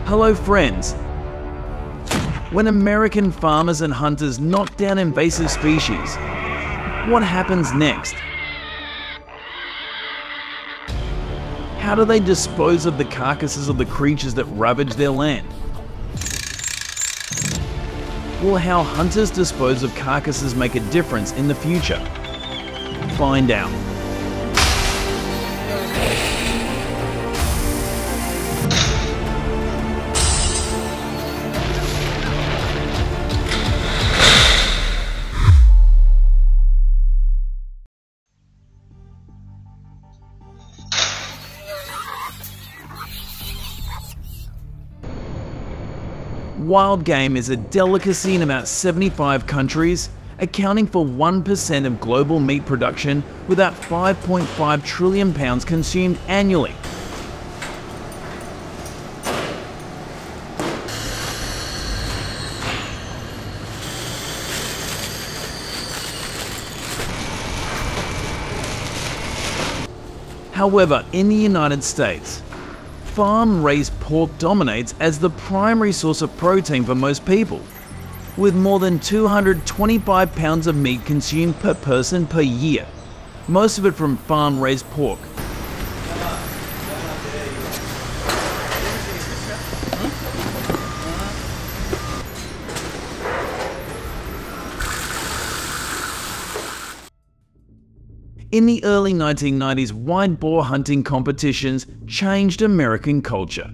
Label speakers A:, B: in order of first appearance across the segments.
A: Hello friends! When American farmers and hunters knock down invasive species, what happens next? How do they dispose of the carcasses of the creatures that ravage their land? Will how hunters dispose of carcasses make a difference in the future? Find out. Wild game is a delicacy in about 75 countries, accounting for 1% of global meat production, with about 5.5 trillion pounds consumed annually. However, in the United States, farm-raised pork dominates as the primary source of protein for most people, with more than 225 pounds of meat consumed per person per year, most of it from farm-raised pork. In the early 1990s, wild boar hunting competitions changed American culture,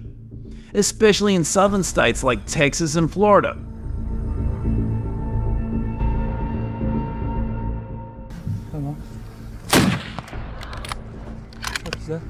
A: especially in southern states like Texas and Florida.
B: Hello. What is that?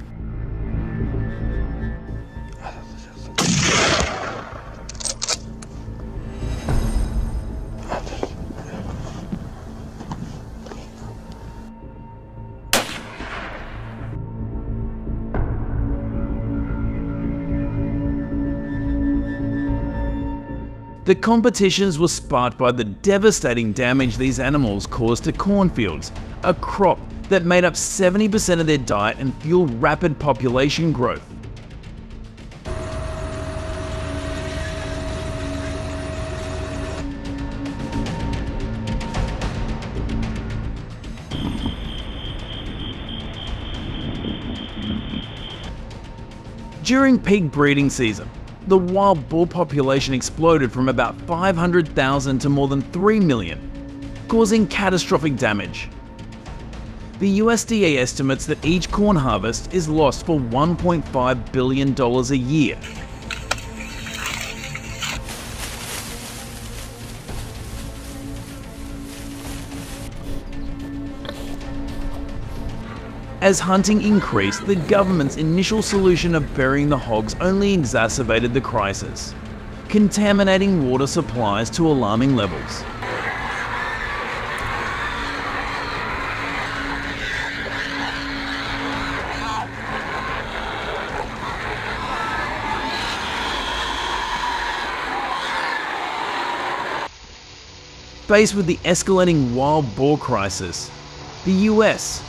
A: The competitions were sparked by the devastating damage these animals caused to cornfields, a crop that made up 70% of their diet and fueled rapid population growth. During peak breeding season, the wild boar population exploded from about 500,000 to more than 3 million, causing catastrophic damage. The USDA estimates that each corn harvest is lost for $1.5 billion a year. As hunting increased, the government's initial solution of burying the hogs only exacerbated the crisis, contaminating water supplies to alarming levels. Faced with the escalating wild boar crisis, the US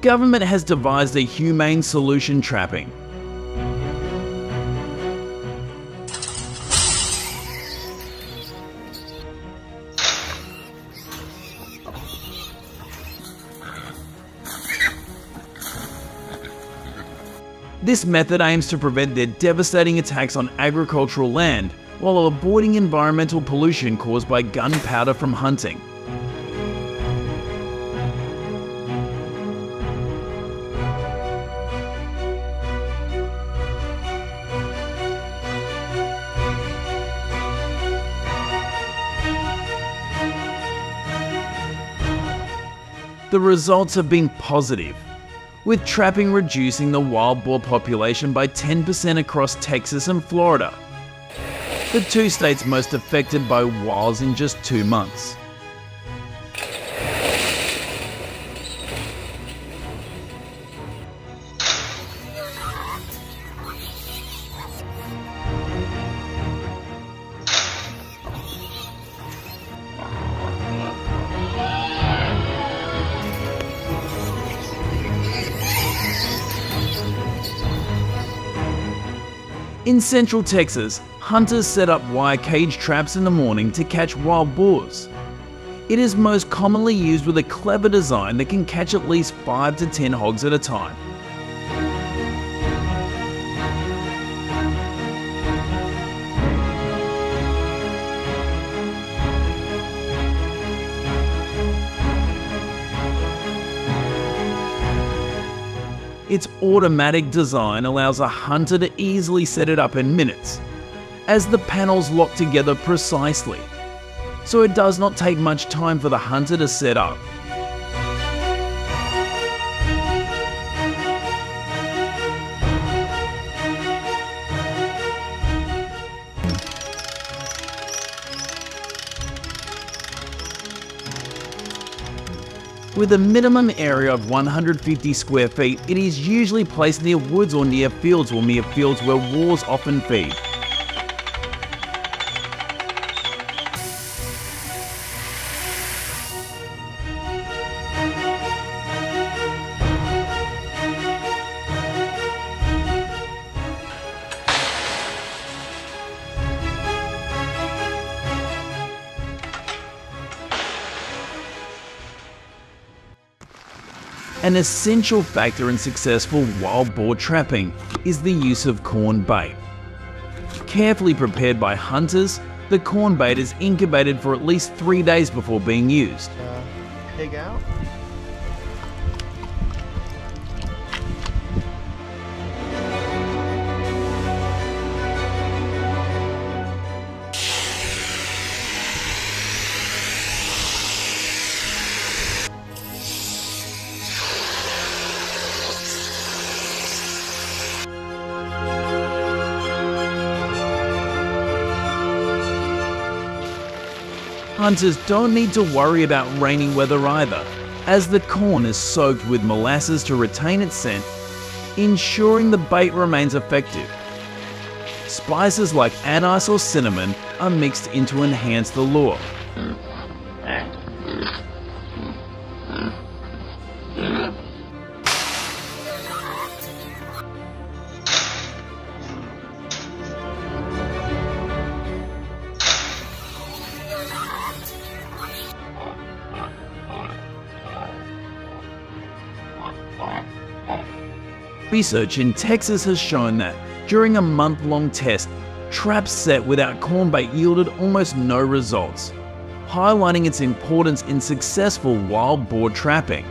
A: government has devised a humane solution: trapping. This method aims to prevent their devastating attacks on agricultural land while avoiding environmental pollution caused by gunpowder from hunting. The results have been positive, with trapping reducing the wild boar population by 10% across Texas and Florida, the two states most affected by wilds, in just 2 months. In central Texas, hunters set up wire cage traps in the morning to catch wild boars. It is most commonly used with a clever design that can catch at least 5 to 10 hogs at a time. Its automatic design allows a hunter to easily set it up in minutes, as the panels lock together precisely, so it does not take much time for the hunter to set up. With a minimum area of 150 square feet, it is usually placed near woods or near fields where boars often feed. An essential factor in successful wild boar trapping is the use of corn bait. Carefully prepared by hunters, the corn bait is incubated for at least 3 days before being used.
C: Pig out.
A: Hunters don't need to worry about rainy weather either, as the corn is soaked with molasses to retain its scent, ensuring the bait remains effective. Spices like anise or cinnamon are mixed in to enhance the lure. Research in Texas has shown that during a month-long test, traps set without corn bait yielded almost no results, highlighting its importance in successful wild boar trapping.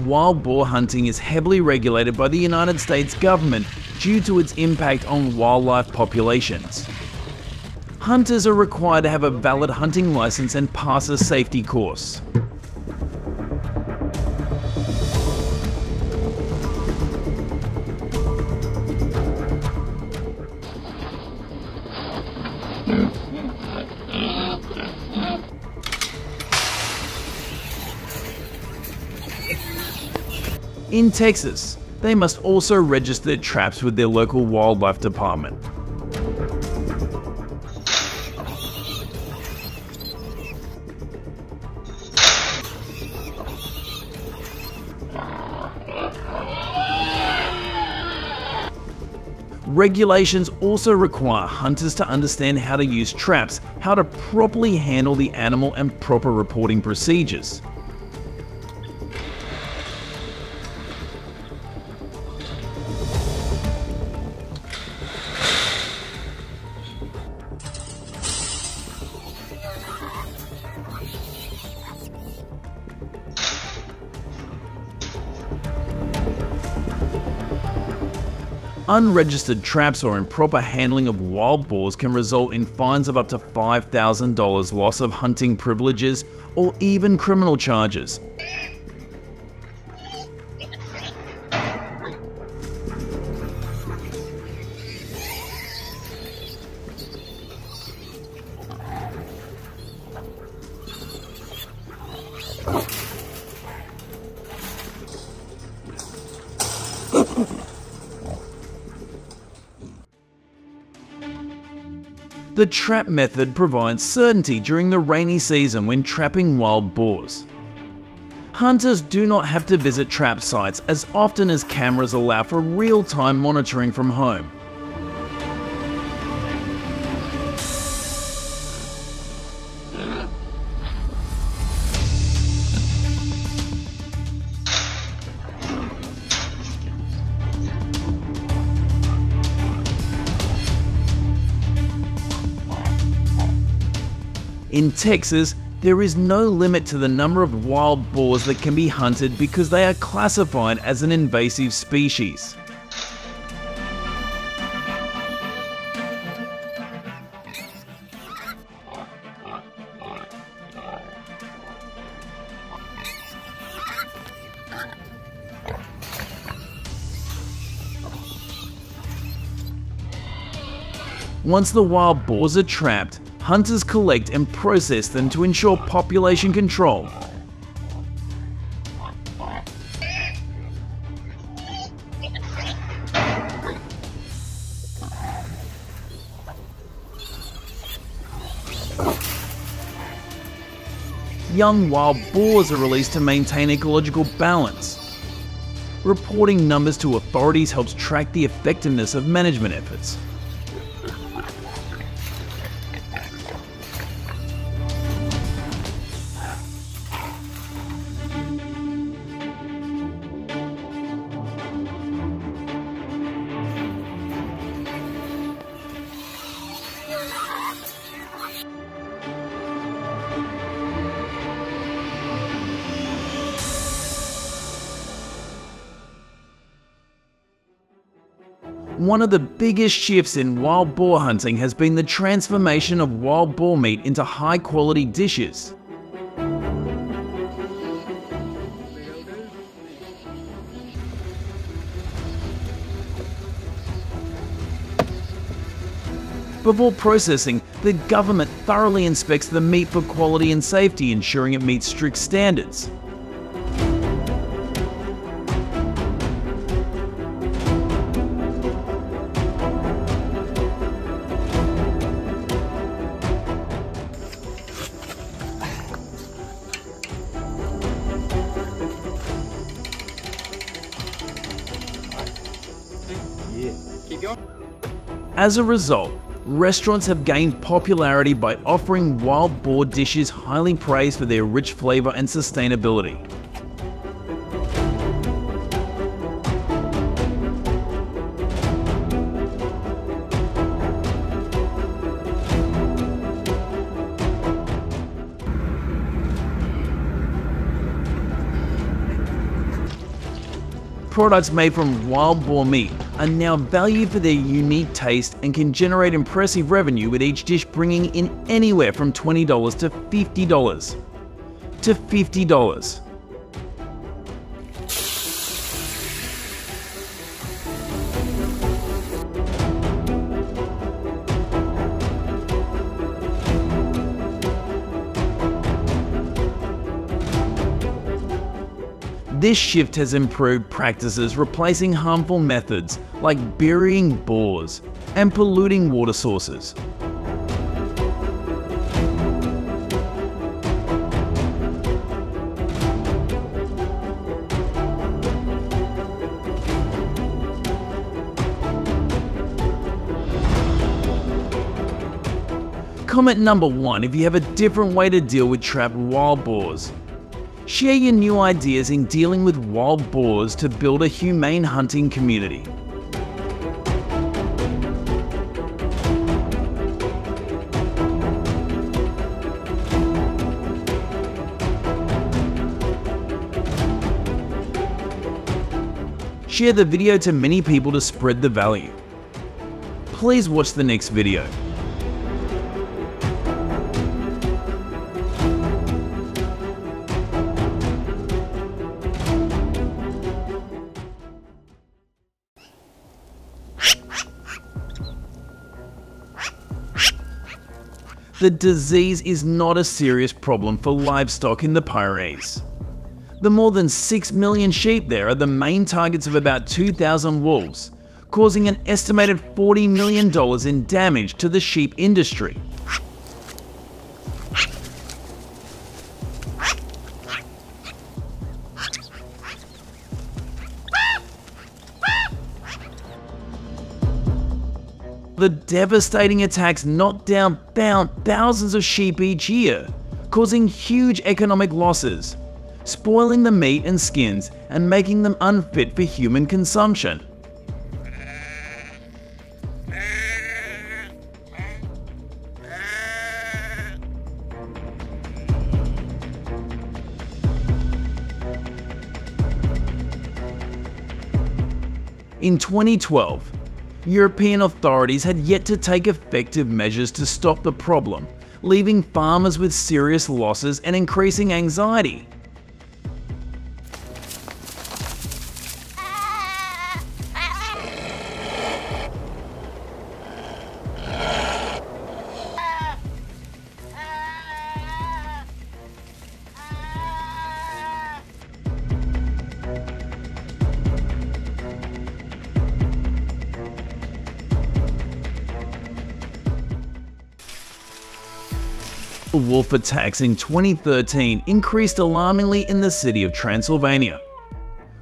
A: Wild boar hunting is heavily regulated by the United States government due to its impact on wildlife populations. Hunters are required to have a valid hunting license and pass a safety course. In Texas, they must also register traps with their local wildlife department. Regulations also require hunters to understand how to use traps, how to properly handle the animal, and proper reporting procedures. Unregistered traps or improper handling of wild boars can result in fines of up to $5,000, loss of hunting privileges, or even criminal charges. The trap method provides certainty during the rainy season when trapping wild boars. Hunters do not have to visit trap sites as often as cameras allow for real-time monitoring from home. In Texas, there is no limit to the number of wild boars that can be hunted because they are classified as an invasive species. Once the wild boars are trapped, hunters collect and process them to ensure population control. Young wild boars are released to maintain ecological balance. Reporting numbers to authorities helps track the effectiveness of management efforts. One of the biggest shifts in wild boar hunting has been the transformation of wild boar meat into high-quality dishes. Before processing, the government thoroughly inspects the meat for quality and safety, ensuring it meets strict standards. As a result, restaurants have gained popularity by offering wild boar dishes highly praised for their rich flavor and sustainability. Products made from wild boar meat are now valued for their unique taste and can generate impressive revenue, with each dish bringing in anywhere from $20 to $50. This shift has improved practices, replacing harmful methods like burying boars and polluting water sources. Comment number 1 if you have a different way to deal with trapped wild boars. Share your new ideas in dealing with wild boars to build a humane hunting community. Share the video to many people to spread the value. Please watch the next video. The disease is not a serious problem for livestock in the Pyrenees. The more than 6 million sheep there are the main targets of about 2,000 wolves, causing an estimated $40 million in damage to the sheep industry. The devastating attacks knocked down thousands of sheep each year, causing huge economic losses, spoiling the meat and skins and making them unfit for human consumption. In 2012, European authorities had yet to take effective measures to stop the problem, leaving farmers with serious losses and increasing anxiety. Wolf attacks in 2013 increased alarmingly in the city of Transylvania,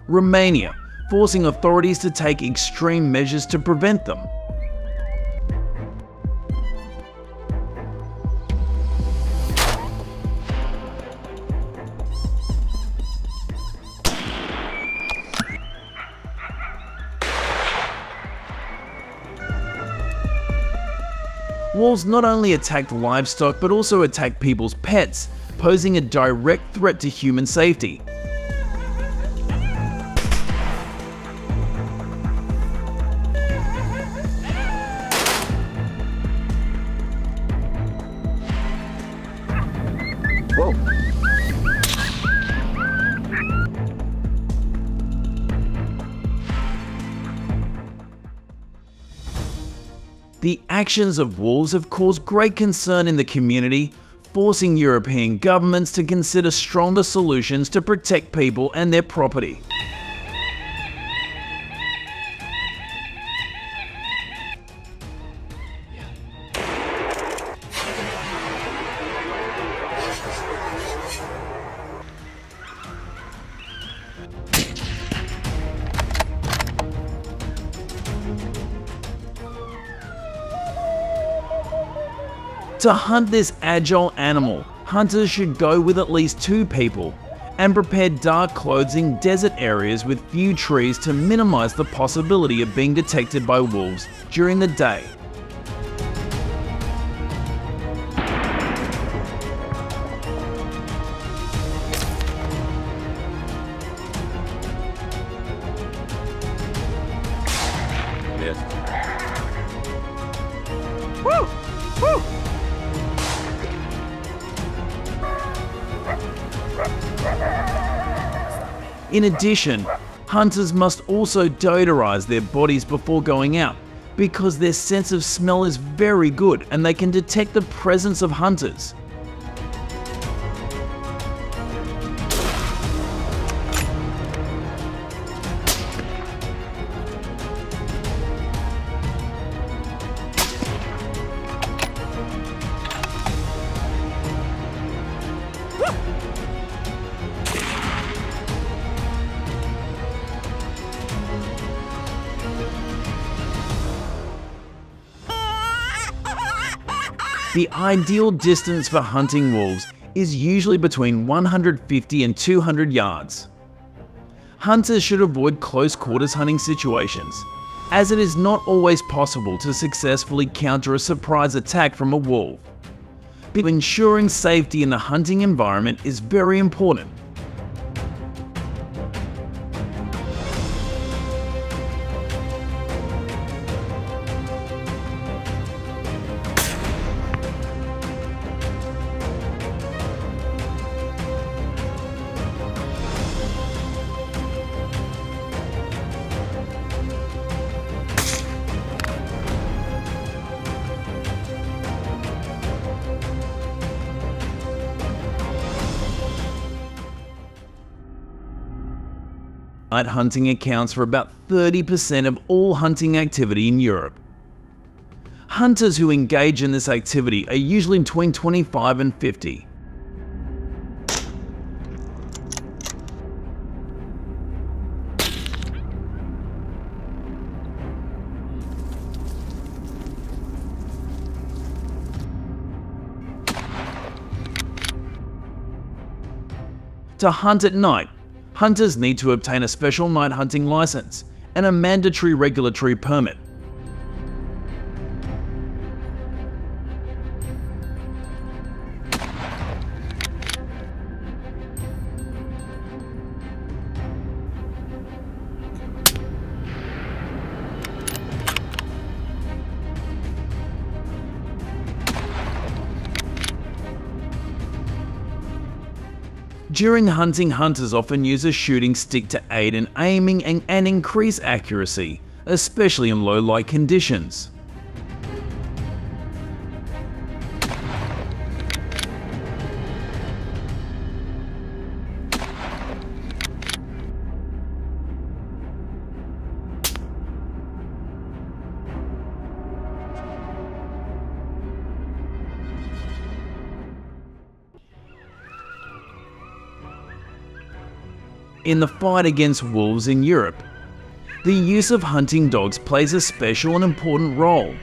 A: Romania, forcing authorities to take extreme measures to prevent them. Wolves not only attacked livestock but also attacked people's pets, posing a direct threat to human safety. Whoa. The actions of wolves have caused great concern in the community, forcing European governments to consider stronger solutions to protect people and their property. To hunt this agile animal, hunters should go with at least 2 people and prepare dark clothes in desert areas with few trees to minimize the possibility of being detected by wolves during the day.
B: Yes.
A: Woo! Woo! In addition, hunters must also deodorize their bodies before going out, because their sense of smell is very good and they can detect the presence of hunters. The ideal distance for hunting wolves is usually between 150 and 200 yards. Hunters should avoid close quarters hunting situations, as it is not always possible to successfully counter a surprise attack from a wolf. But ensuring safety in the hunting environment is very important. Night hunting accounts for about 30% of all hunting activity in Europe. Hunters who engage in this activity are usually between 25 and 50. To hunt at night, hunters need to obtain a special night hunting license and a mandatory regulatory permit. During hunting, hunters often use a shooting stick to aid in aiming and increase accuracy, especially in low light conditions. In the fight against wolves in Europe, the use of hunting dogs plays a special and important role.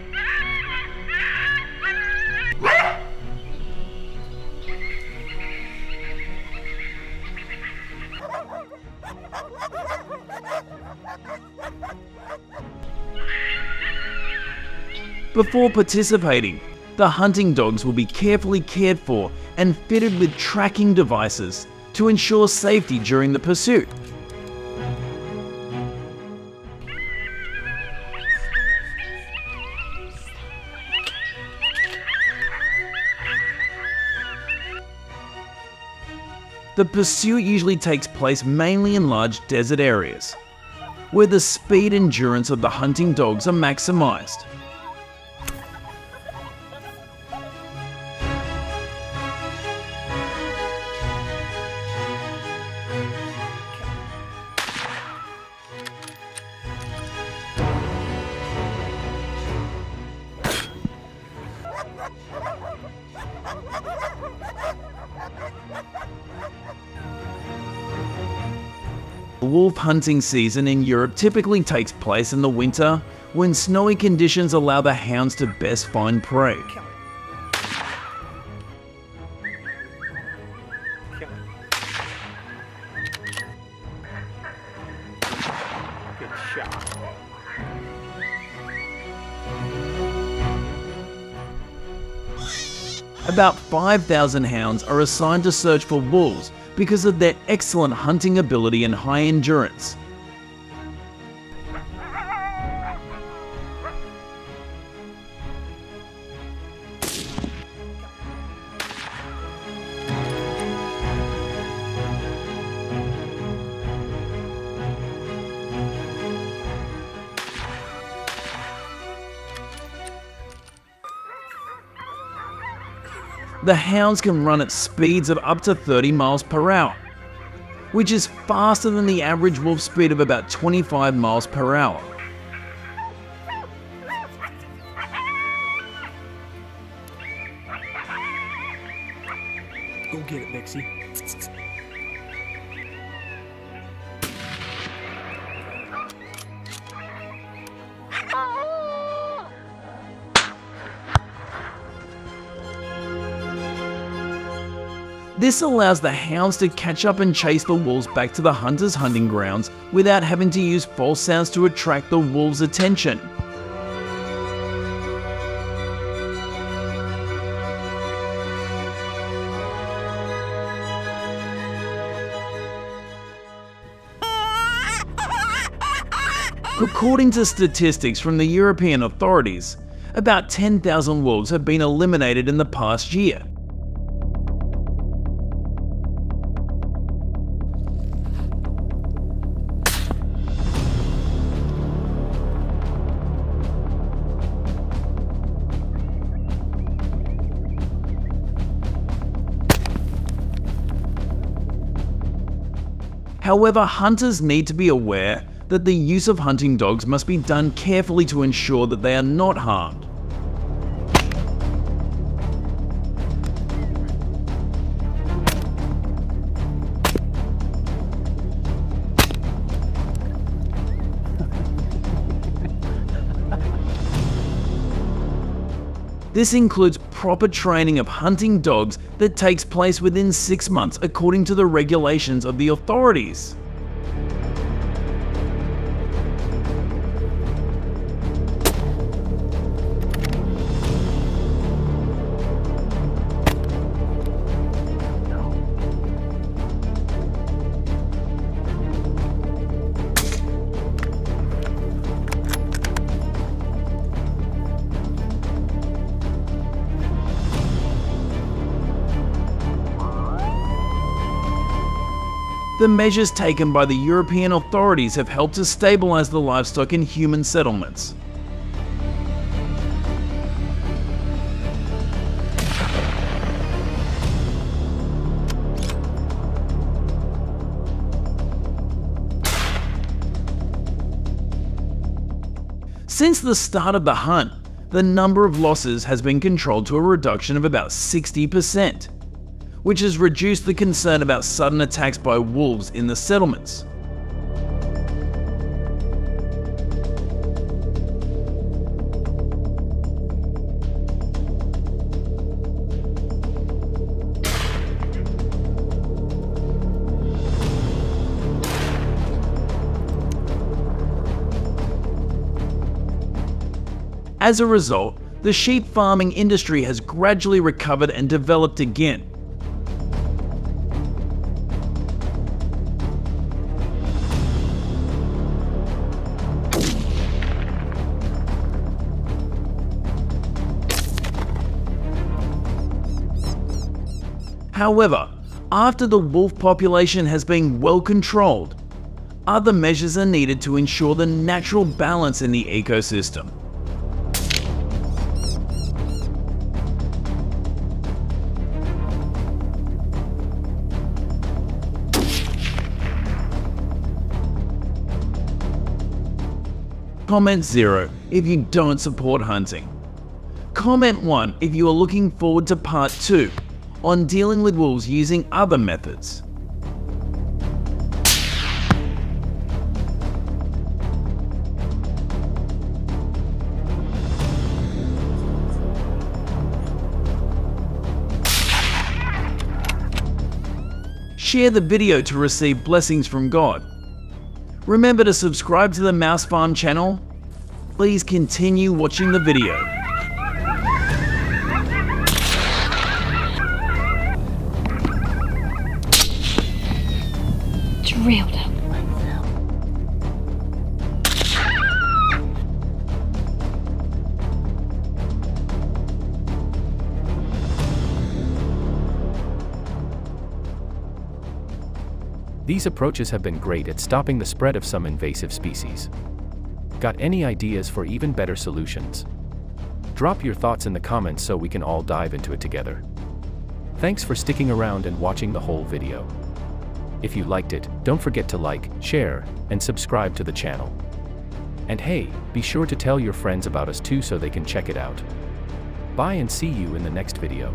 A: Before participating, the hunting dogs will be carefully cared for and fitted with tracking devices to ensure safety during the pursuit. The pursuit usually takes place mainly in large desert areas, where the speed and endurance of the hunting dogs are maximized. The wolf hunting season in Europe typically takes place in the winter, when snowy conditions allow the hounds to best find prey.
B: Good shot.
A: About 5,000 hounds are assigned to search for wolves because of their excellent hunting ability and high endurance. The hounds can run at speeds of up to 30 miles per hour, which is faster than the average wolf speed of about 25 miles per hour.
B: Go get it, Mixie.
A: This allows the hounds to catch up and chase the wolves back to the hunter's hunting grounds without having to use false sounds to attract the wolves' attention. According to statistics from the European authorities, about 10,000 wolves have been eliminated in the past year. However, hunters need to be aware that the use of hunting dogs must be done carefully to ensure that they are not harmed. This includes proper training of hunting dogs that takes place within 6 months according to the regulations of the authorities. The measures taken by the European authorities have helped to stabilize the livestock in human settlements. Since the start of the hunt, the number of losses has been controlled to a reduction of about 60%. Which has reduced the concern about sudden attacks by wolves in the settlements. As a result, the sheep farming industry has gradually recovered and developed again. However, after the wolf population has been well controlled, other measures are needed to ensure the natural balance in the ecosystem. Comment 0 if you don't support hunting. Comment 1 if you are looking forward to part 2 on dealing with wolves using other methods. Share the video to receive blessings from God. Remember to subscribe to the Mouse Farm channel. Please continue watching the video.
C: Drilled him.
D: These approaches have been great at stopping the spread of some invasive species. Got any ideas for even better solutions? Drop your thoughts in the comments so we can all dive into it together. Thanks for sticking around and watching the whole video. If you liked it, don't forget to like, share, and subscribe to the channel. And hey, be sure to tell your friends about us too so they can check it out. Bye and see you in the next video.